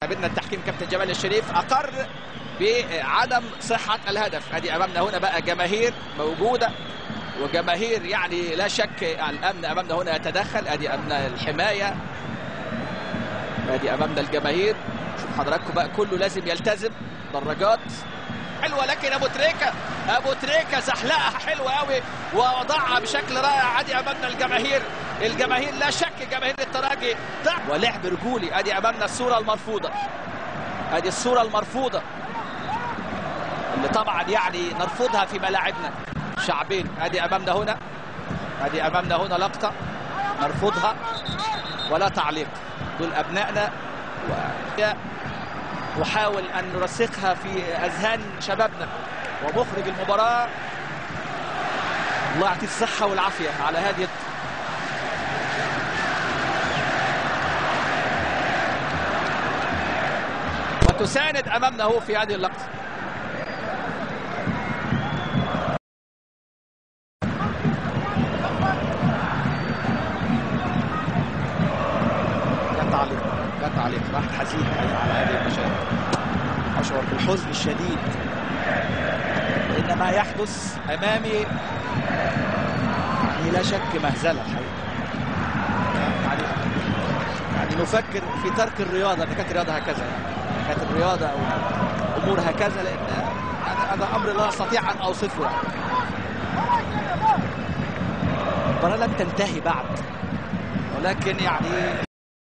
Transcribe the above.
قابلنا التحكيم كابتن جمال الشريف أقر بعدم صحة الهدف. ادي امامنا هنا بقى جماهير موجودة وجماهير يعني لا شك الامن امامنا هنا يتدخل. ادي امامنا الحماية، ادي امامنا الجماهير. شوف حضراتكم بقى كله لازم يلتزم. دراجات حلوة لكن ابو تريكة زحلقها حلوة قوي ووضعها بشكل رائع. ادي امامنا الجماهير لا شك جماهير الترجي ولعب رجولي. ادي امامنا الصورة المرفوضة، ادي الصورة المرفوضة اللي طبعا يعني نرفضها في ملاعبنا شعبين. ادي امامنا هنا لقطة نرفضها ولا تعليق. دول ابنائنا وحاول ان نرسخها في اذهان شبابنا. ومخرج المباراة الله يعطيه الصحة والعافية على هذه وتساند امامنا هو في هذه اللقطة. كان تعليق راحت حزين على هذه المشاهد. اشعر بالحزن الشديد لان ما يحدث امامي يعني لا شك مهزله الحقيقه. يعني نفكر في ترك الرياضه ان كانت الرياضه هكذا، كانت الرياضه او امور هكذا، لان هذا امر لا استطيع ان اوصفه. المباراه لم تنتهي بعد، ولكن يعني